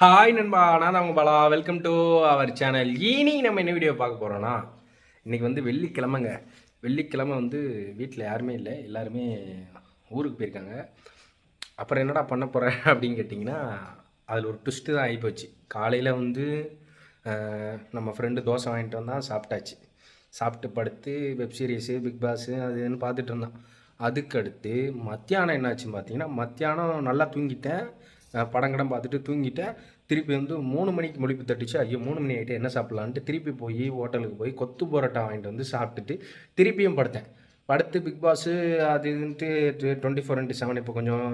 Hi நண்பா, நான் தான் உங்கள் Bala. Welcome to our channel. இனி நம்ம என்ன வீடியோ பார்க்க போகிறோன்னா, இன்றைக்கி வந்து வெள்ளிக்கிழமைங்க. வெள்ளிக்கிழமை வந்து வீட்டில் யாருமே இல்லை, எல்லாருமே ஊருக்கு போயிருக்காங்க. அப்புறம் என்னடா பண்ண போகிறேன் அப்படின்னு கேட்டிங்கன்னா, அதில் ஒரு ட்விஸ்ட்டு தான் ஆகிப்போச்சு. காலையில் வந்து நம்ம ஃப்ரெண்டு தோசை வாங்கிட்டு வந்தால் சாப்பிட்டாச்சு. சாப்பிட்டு படுத்து வெப் சீரிஸு, பிக் பாஸு அது இதுன்னு பார்த்துட்டு இருந்தான். அதுக்கடுத்து மத்தியானம் என்னாச்சுன்னு பார்த்தீங்கன்னா, மத்தியானம் நல்லா தூங்கிட்டேன். படம் பார்த்துட்டு தூங்கிட்டேன். திருப்பி வந்து 3 மணிக்கு முழிப்பு தட்டுச்சு. ஐயோ 3 மணி ஆகிட்டு என்ன சாப்பிட்லான்ட்டு திருப்பி போய் ஹோட்டலுக்கு போய் கொத்து பரோட்டா வாங்கிட்டு வந்து சாப்பிட்டுட்டு திருப்பியும் படுத்தேன். படுத்து பிக் பாஸு அது இதுன்ட்டு 24x7 இப்போ கொஞ்சம்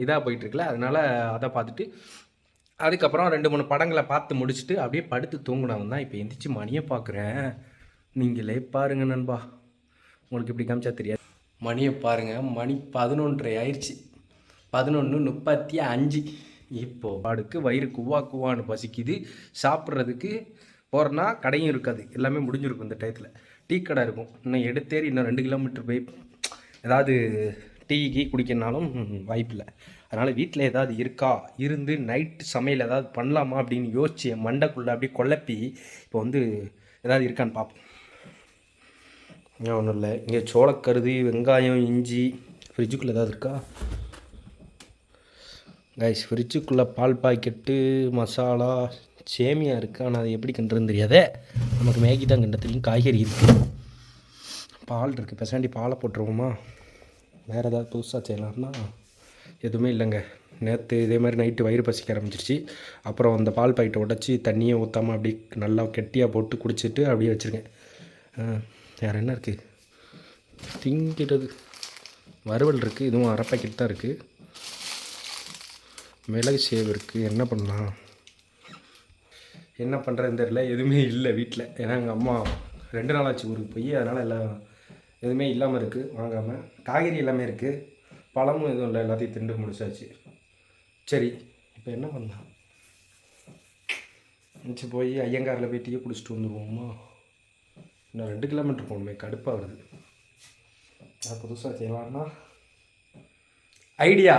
இதாக போயிட்டுருக்குல்ல, அதனால் அதை பார்த்துட்டு அதுக்கப்புறம் 2-3 படங்களை பார்த்து முடிச்சுட்டு அப்படியே படுத்து தூங்கினவன் தான் இப்போ எந்திரிச்சு மணியை பார்க்குறேன். நீங்களே பாருங்கள் நண்பா, உங்களுக்கு இப்படி காமிச்சா தெரியாது. மணியை பாருங்கள், மணி 11:30 ஆயிடுச்சு. 11:35. இப்போது பாடுக்கு வயிறு குவா குவான்னு பசிக்குது. சாப்பிட்றதுக்கு போகிறனா கடையும் இருக்காது, எல்லாமே முடிஞ்சிருக்கும். இந்த டயத்தில் டீ கடை இருக்கும். இன்னும் எடுத்தேறி இன்னும் 2 கிலோமீட்டர் போய் ஏதாவது டீ குடிக்கணுனாலும் வாய்ப்பில்லை. அதனால் வீட்டில் ஏதாவது இருக்கா, இருந்து நைட்டு சமையல் ஏதாவது பண்ணலாமா அப்படின்னு யோசிச்சு மண்டைக்குள்ளே அப்படியே குழப்பி இப்போ வந்து ஏதாவது இருக்கான்னு பார்ப்போம். ஒன்றும் இல்லை, இங்கே சோளக்கருது, வெங்காயம், இஞ்சி ஃப்ரிட்ஜுக்குள்ளே ஏதாவது இருக்கா கைஸ்? ஃப்ரிட்ஜுக்குள்ளே பால் பாக்கெட்டு, மசாலா, சேமியா இருக்குது. ஆனால் அது எப்படி கிண்டுறதுன்னு தெரியாதே. நமக்கு மேகி தான் கிண்ட தெரியும். காய்கறி இருக்குது, பால் இருக்குது. பெசாண்டி பாலை போட்டுருவோமா? வேறு ஏதாவது புதுசாக செய்யலாம்னா எதுவுமே இல்லைங்க. நேற்று இதே மாதிரி நைட்டு வயிறு பசிக்க ஆரம்பிச்சிருச்சு. அப்புறம் அந்த பால் பாக்கெட்டை உடச்சி தண்ணியை ஊற்றாமல் அப்படி நல்லா கெட்டியாக போட்டு குடிச்சிட்டு அப்படியே வச்சுருக்கேன். வேறு என்ன இருக்குது? திங்கிட்டது வறுவல் இருக்குது, இதுவும் அரை பாக்கெட் தான் இருக்குது. மிளகு சேவ் இருக்குது. என்ன பண்ணலாம், என்ன பண்ணுறதுன்னு தெரியல. எதுவுமே இல்லை வீட்டில். ஏன்னா எங்கள் அம்மா 2 நாள் ஆச்சு ஊருக்கு போய், அதனால் எல்லாம் எதுவுமே இல்லாமல் இருக்குது வாங்காமல். காய்கறி எல்லாமே இருக்குது, பழமும் எதுவும் இல்லை, எல்லாத்தையும் திண்டு முடிச்சாச்சு. சரி, இப்போ என்ன பண்ணலாம்? மிச்சு போய் ஐயங்காரில் போய் டீயை குடிச்சிட்டு வந்துடுவோமா? இன்னும் 2 கிலோமீட்டர் போகணுமே, கடுப்பாக வருது. நான் புதுசாக செய்யலான்னா ஐடியா.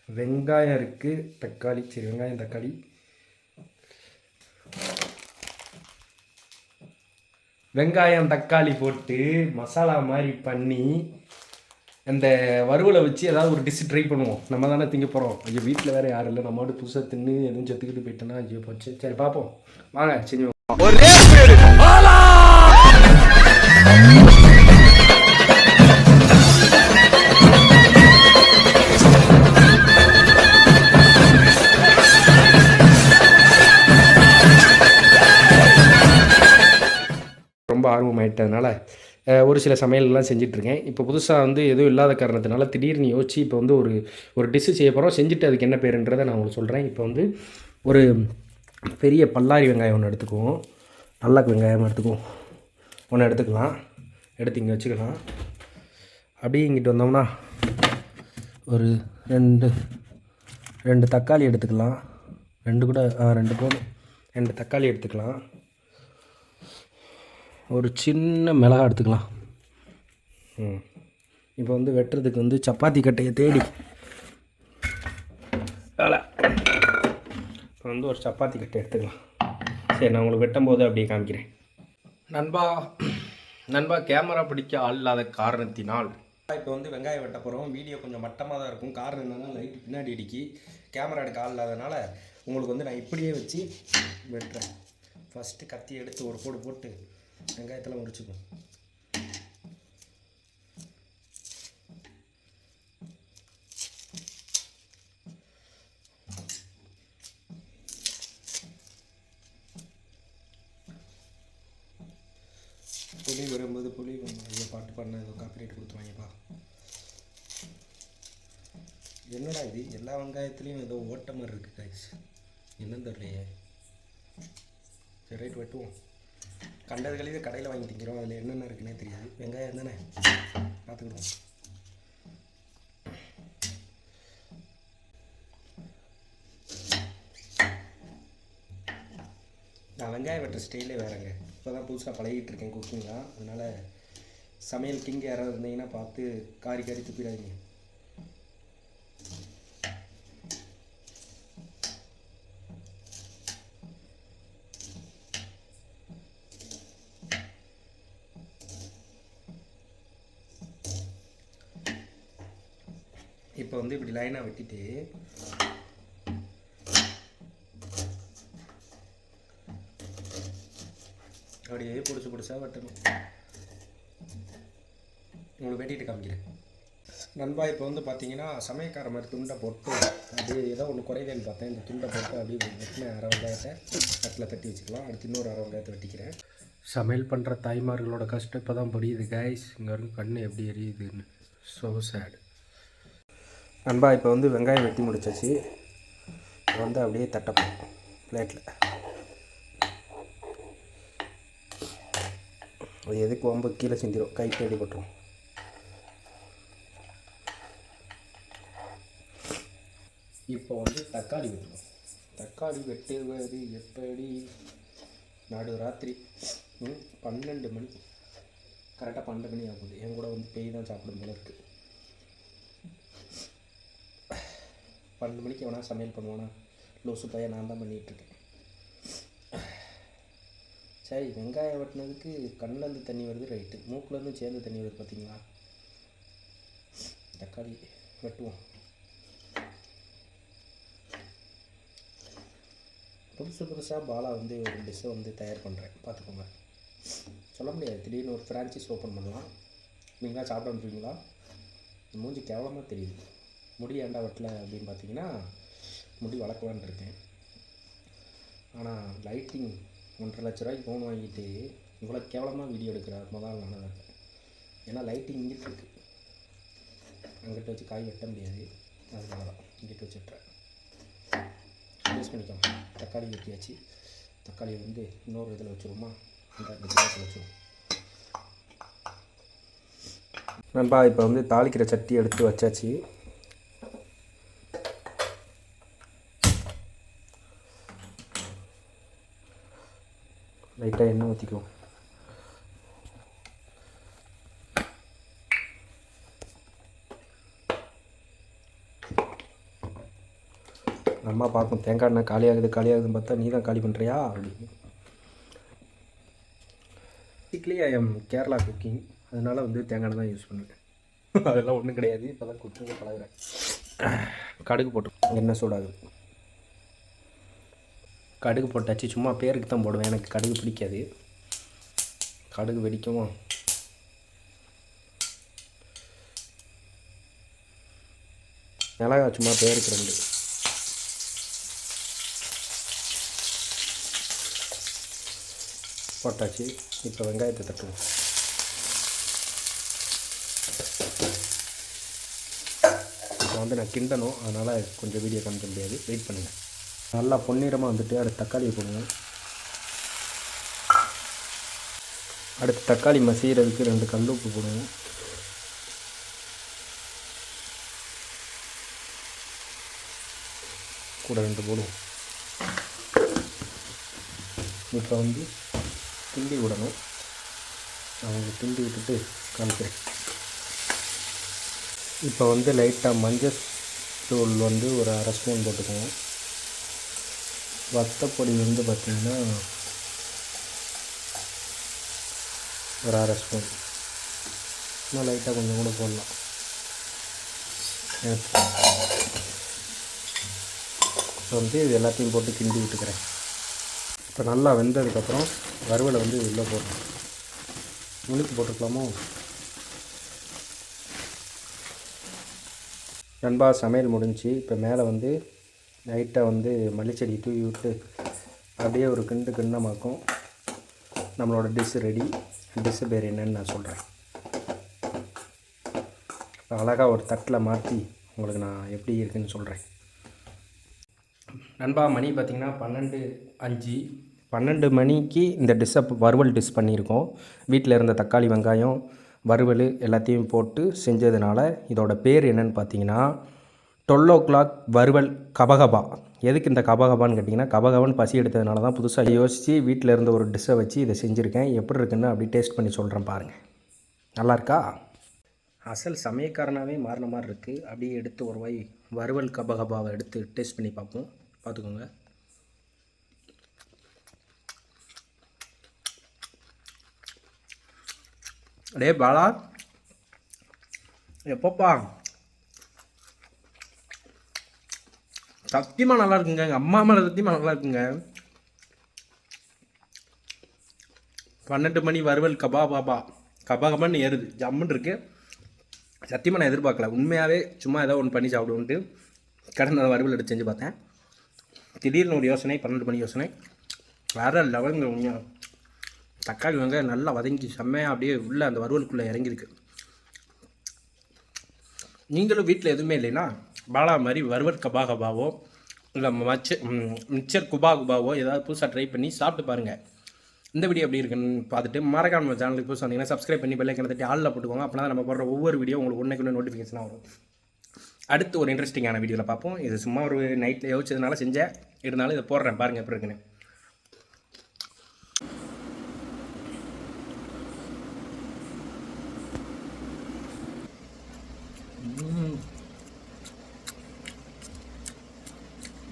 வெங்காயம் இருக்குது, தக்காளி. சரி, வெங்காயம் தக்காளி. வெங்காயம் தக்காளி போட்டு மசாலா மாதிரி பண்ணி அந்த வறுவலை வச்சு ஏதாவது ஒரு டிஷ் ட்ரை பண்ணுவோம். நம்ம தானே திங்க போகிறோம். ஐயோ வீட்டில் வேறு யாரும் இல்லை, நம்ம மட்டும் புதுசாக தின்னு எதுவும் செத்துக்கிட்டு போயிட்டோன்னா ஐயோ போச்சு. சரி பார்ப்போம், வாங்க செஞ்சு. ரொம்ப ஆர்வமாயிட்டதுனால ஒரு சில சமையல்லாம் செஞ்சிட்ருக்கேன். இப்போ புதுசாக வந்து எதுவும் இல்லாத காரணத்தினால திடீர்னு யோசிச்சு இப்போ வந்து ஒரு டிஷ்ஷு செய்ய போகிறோம். செஞ்சுட்டு அதுக்கு என்ன பேருன்றதை நான் உங்களுக்கு சொல்கிறேன். இப்போ வந்து ஒரு பெரிய பல்லாரி வெங்காயம் ஒன்று எடுத்துக்குவோம். நல்ல வெங்காயம் எடுத்துக்குவோம். ஒன்று எடுத்துக்கலாம், எடுத்து இங்கே வச்சுக்கலாம். அப்படியே இங்கிட்டு வந்தோம்னா ஒரு ரெண்டு தக்காளி எடுத்துக்கலாம். 2 போதும். 2 தக்காளி எடுத்துக்கலாம். ஒரு சின்ன மிளகா எடுத்துக்கலாம். இப்போ வந்து வெட்டுறதுக்கு வந்து சப்பாத்தி கட்டையை தேடி வேலை. இப்போ வந்து ஒரு சப்பாத்தி கட்டை எடுத்துக்கலாம். சரி, நான் உங்களுக்கு வெட்டும்போது அப்படியே காமிக்கிறேன். நண்பா கேமரா பிடிக்க ஆள் இல்லாத காரணத்தினால் இப்போ வந்து வெங்காயம் வெட்ட போகிறோம். வீடியோ கொஞ்சம் மட்டமாக தான் இருக்கும். காரணம் என்னென்னா லைட்டு பின்னாடி அடிக்கி கேமரா எடுக்க ஆள் இல்லாதனால உங்களுக்கு வந்து நான் இப்படியே வச்சு வெட்டுறேன். ஃபஸ்ட்டு கத்தி எடுத்து ஒரு போட்டு வெங்காயத்தில் உரிச்சுக்கும். புளி வரும்போது புளி ஐயோ பாட்டு பண்ண ஏதோ காப்பிரைட் கொடுத்துருவாங்கப்பா. என்னடா இது எல்லா வெங்காயத்துலேயும் ஏதோ ஓட்ட மாதிரி இருக்குது கைஸ், என்னன்னு தெரியலையே. சரி ரைட், வெட்டுவோம். கண்டதுகளிலே கடையில் வாங்கி திங்கிறோம், அதில் என்னென்ன இருக்குன்னே தெரியாது. வெங்காயம் தானே, பார்த்துக்கிடுவோம். நான் வெங்காயம் வெட்டுற ஸ்டைலே வேறுங்க. இப்போ தான் புதுசாக பழகிட்டு இருக்கேன் குக்கிங்காக. அதனால் சமையல் கிங் யாராவது இருந்தீங்கன்னா பார்த்து காரி துப்பிடாதீங்க. இப்போ வந்து இப்படி லைனாக வெட்டிட்டு அப்படியே பிடிச்சா வெட்டணும். உங்களுக்கு வெட்டிட்டு காமிக்கிறேன் நண்பா. இப்போ வந்து பார்த்தீங்கன்னா சமயக்கார மாதிரி துண்டை போட்டு அப்படியே ஏதோ ஒன்று குறைவேன்னு பார்த்தேன். இந்த துண்டை போட்டு அப்படியே வெட்டின அரை வெங்காயத்தை தட்டில் தட்டி வச்சுக்கலாம். அடுத்து இன்னொரு அரை வெங்காயத்தை வெட்டிக்கிறேன். சமையல் பண்ணுற தாய்மார்களோட கஷ்டம் இப்போ தான் புரியுது கைஸ். இங்கே வரும் கண் எப்படி எரியுதுன்னு. ஸோ சேட் நண்பா. இப்போ வந்து வெங்காயம் வெட்டி முடிச்சாச்சு. இப்போ வந்து அப்படியே தட்டப்போம் பிளேட்டில். அது எதுக்கு வம்பு கீழே சிந்திடும், கைக்கு அடிபட்டுரும். இப்போ வந்து தக்காளி வெட்டுவோம். தக்காளி வெட்டுவது எப்படி? நடு ராத்திரி 12 மணி, கரெக்டாக 12 மணி ஆகுது. என் கூட வந்து பேய் தான் சாப்பிடும் போல இருக்குது. 12 மணிக்கு எவனா சமையல் பண்ணுவானா? லூசு பையன் நான் தான் பண்ணிகிட்ருக்கேன். சரி, வெங்காயம் வெட்டினதுக்கு கண்ணிலேருந்து தண்ணி வருது, ரைட்டு. மூக்குலேருந்து சேர்ந்து தண்ணி வருது பார்த்தீங்களா? தக்காளி வெட்டுவோம். புதுசாக பாலா வந்து ஒரு டிஷ்ஷை வந்து தயார் பண்ணுறேன், பார்த்துக்கோங்க. சொல்ல முடியாது, திடீர்னு ஒரு ஃப்ரான்ச்சைஸ் ஓப்பன் பண்ணலாம். நீங்களாம் சாப்பிட வந்துருவீங்களா? மூஞ்சி கேவலமாக தெரியுது. முடி ஏண்டா வெட்டலை அப்படின்னு பார்த்தீங்கன்னா, முடி வளர்க்கலான்னு இருக்கேன். ஆனால் லைட்டிங் 1.5 லட்ச ரூபாய்க்கு ஃபோன் வாங்கிட்டு இவ்வளோ கேவலமாக வீடியோ எடுக்கிற முதல் நான் தான். ஏன்னா லைட்டிங் இங்கிட்டு இருக்குது, அங்கிட்ட வச்சு காய் வெட்ட முடியாது. அதனால தான் இங்கிட்ட வச்சு வெட்டுறேன். யூஸ் பண்ணிக்கோங்க. தக்காளி வெட்டியாச்சு. தக்காளியை வந்து இன்னொரு இதில் வச்சுருவோமா? இந்த கிளாஸில் வச்சுருவோம். நண்பா, இப்போ வந்து தாளிக்கிற சட்டி எடுத்து வச்சாச்சு. லைட்டாக எண்ணெய் ஊற்றிக்குவோம். அம்மா பார்க்கும், தேங்காய் எண்ணெய் காலியாகுதுன்னு பார்த்தா நீ தான் காலி பண்ணுறியா அப்படின்னு. Basically I am Kerala cooking, அதனால் வந்து தேங்காய் எண்ணெய் தான் யூஸ் பண்ணுவேன். அதெல்லாம் ஒன்றும் கிடையாது, இப்போ தான் குக்கிங்க பழகுறேன். கடுகு போட்டு எண்ணெய் சூடாகுது. கடுகு போட்டாச்சு. சும்மா பேருக்கு தான் போடுவேன், எனக்கு கடுகு பிடிக்காது. கடுகு வெடிக்கவும் மிளகாய் சும்மா பேருக்கு 2 போட்டாச்சு. இப்போ வெங்காயத்தை தட்டுவோம். இப்போ வந்து நான் கிண்டணும், அதனால் கொஞ்சம் வீடியோ காமிக்க முடியாது, வெயிட் பண்ணுங்கள். நல்லா பொன்னிறமாக வந்துட்டு அடுத்து தக்காளியை போடுவோம். அடுத்து தக்காளி மசிகிறதுக்கு 2 கல் உப்பு போடுவோம். கூட 2 போடுவோம். இப்போ வந்து கிண்டி விடணும். அவங்க கிண்டி விட்டுட்டு காமிக்கிறேன். இப்போ வந்து லைட்டாக மஞ்சள் தூள் வந்து ஒரு 1/2 ஸ்பூன் போட்டுக்குவோம். வத்தப்பொடி வந்து பார்த்திங்கன்னா ஒரு 1/2 ஸ்பூன். இன்னும் லைட்டாக கொஞ்சம் கூட போடலாம். இப்போ வந்து இது எல்லாத்தையும் போட்டு கிண்டி விட்டுக்கிறேன். இப்போ நல்லா வெந்ததுக்கப்புறம் வறுவலை வந்து உள்ளே போடணும். முழுக்கு போட்டுக்கலாமோ? நண்பா, சமையல் முடிஞ்சு. இப்போ மேலே வந்து லைட்டாக வந்து மல்லிச்செடி தூவி விட்டு அப்படியே ஒரு கிண்ணமாக்கும். நம்மளோட டிஷ்ஷு ரெடி. டிஷ்ஷு பேர் என்னன்னு நான் சொல்கிறேன். அழகாக ஒரு தட்டில் மாற்றி உங்களுக்கு நான் எப்படி இருக்குதுன்னு சொல்கிறேன். நண்பா, மணி பார்த்திங்கன்னா 12:05. 12 மணிக்கு இந்த டிஷ்ஷை வறுவல் டிஷ் பண்ணியிருக்கோம். வீட்டில் இருந்த தக்காளி வெங்காயம் வறுவல் எல்லாத்தையும் போட்டு செஞ்சதுனால இதோட பேர் என்னன்னு பார்த்தீங்கன்னா 12 o'clock வறுவல் கபகபா. எதுக்கு இந்த கபகபான்னு கேட்டிங்கன்னா, கபகபான்னு பசி எடுத்ததுனால தான் புதுசாக யோசித்து வீட்டில் இருந்த ஒரு டிஷ்ஷை வச்சு இதை செஞ்சுருக்கேன். எப்படி இருக்குன்னு அப்படி டேஸ்ட் பண்ணி சொல்கிறேன் பாருங்கள். நல்லாயிருக்கா? அசல் சமயக்காரனாகவே மாறின மாதிரி இருக்குது. அப்படியே எடுத்து ஒரு வாய் வறுவல் கபகபாவை எடுத்து டேஸ்ட் பண்ணி பார்ப்போம். பார்த்துக்கோங்க. அடே பாலா, எப்பப்பா சத்தியமாக நல்லா இருக்குங்க. எங்கள் அம்மா மேலே சத்தியமாக நல்லா இருக்குங்க. 12 மணி வறுவல் கபான்னு ஏறுது, ஜம்முன்னு இருக்கு. சத்தியமாக நான் எதிர்பார்க்கல. உண்மையாகவே சும்மா ஏதோ ஒன்று பண்ணி சாப்பிடுவோன்ட்டு கடந்த வறுவல் எடுத்து செஞ்சு பார்த்தேன். திடீர்னு ஒரு யோசனை, 12 மணி யோசனை வேறு லெவலுங்க. தக்காளி வெங்காயம் நல்லா வதங்கி செம்மையாக அப்படியே உள்ளே அந்த வறுவலுக்குள்ளே இறங்கியிருக்கு. நீங்களும் வீட்டில் எதுவுமே இல்லைன்னா பாலா மாதிரி வறுவல் கபாவோ இல்லை மிக்சர் குபாவோ ஏதாவது புதுசாக ட்ரை பண்ணி சாப்பிட்டு பாருங்கள். இந்த வீடியோ எப்படி இருக்குன்னு பார்த்துட்டு மறக்காம சேனலுக்கு புதுசாக வந்தீங்கன்னா சப்ஸ்கிரைப் பண்ணி பெல் ஐக்கனை தட்டி ஆளில் போட்டுக்கோங்க. அப்போ தான் நம்ம போடுற ஒவ்வொரு வீடியோ உங்களுக்கு ஒன்றுக்கு நோட்டிஃபிகேஷனாக வரும். அடுத்து ஒரு இன்ட்ரெஸ்டிங்கான வீடியோவில் பார்ப்போம். இது சும்மா ஒரு நைட்டில் யோசிச்சதுனால செஞ்சேன், இருந்தாலும் இதை போடுறேன் பாருங்கள் எப்படி இருக்குன்னு.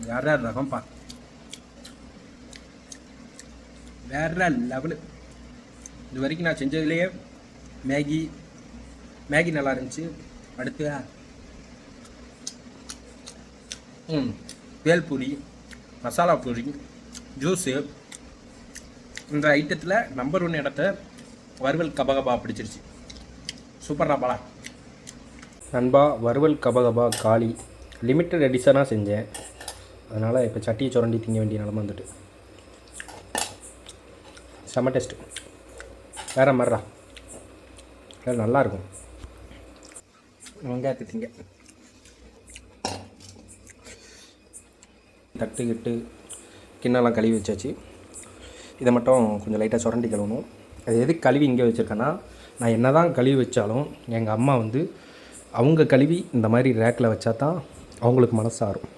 வேற ரகம்ப்பா, வேற லெவலு. இது வரைக்கும் நான் செஞ்சதுலேயே மேகி நல்லா இருந்துச்சு. அடுத்து பேல்பூரி, மசாலா பூரி, ஜூஸு, இந்த ஐட்டத்தில் நம்பர் 1 இடத்த வறுவல் கபகபா பிடிச்சிருச்சு. சூப்பர்ரா பாலா. நண்பா, வறுவல் கபகபா காலி, லிமிட்டட் எடிஷனாக செஞ்சேன். அதனால் இப்போ சட்டியை சுரண்டி திங்க வேண்டிய நிலமை வந்துட்டு. செம்ம டேஸ்ட்டு, வேறு மாதிரிடா, வேறு நல்லாயிருக்கும். வெங்காயத்தை திங்க தட்டு கிண்ணெல்லாம் கழுவி வச்சாச்சு. இதை மட்டும் கொஞ்சம் லைட்டாக சுரண்டி கழுவணும். அது எதுக்கு கழுவி இங்கே வச்சுருக்கேன்னா, நான் என்ன தான் கழுவி வச்சாலும் எங்கள் அம்மா வந்து அவங்க கழுவி இந்த மாதிரி ரேக்கில் வச்சா தான் அவங்களுக்கு மனசாரும்.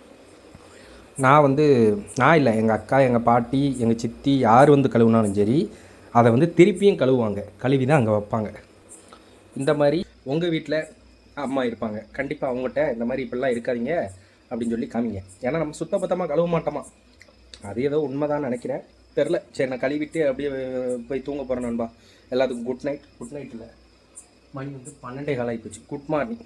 நான் இல்லை, எங்கள் அக்கா, எங்கள் பாட்டி, எங்கள் சித்தி யார் வந்து கழுவுனாலும் சரி, அதை வந்து திருப்பியும் கழுவுவாங்க, கழுவி தான் அங்கே வைப்பாங்க. இந்த மாதிரி உங்கள் வீட்டில் அம்மா இருப்பாங்க, கண்டிப்பாக அவங்ககிட்ட இந்த மாதிரி இப்படிலாம் இருக்காதீங்க அப்படின்னு சொல்லி காமிங்க. ஏன்னா நம்ம சுத்தபத்தமாக கழுவ மாட்டோமா, அது ஏதோ உண்மை தான் நினைக்கிறேன், தெரில. சரி, நான் கழுவிட்டு அப்படியே போய் தூங்க போகிறேன் நண்பா. எல்லாத்துக்கும் குட் நைட். குட் நைட் இல்லை, மணி வந்து 12:15 ஆகிப்போச்சு. Good morning.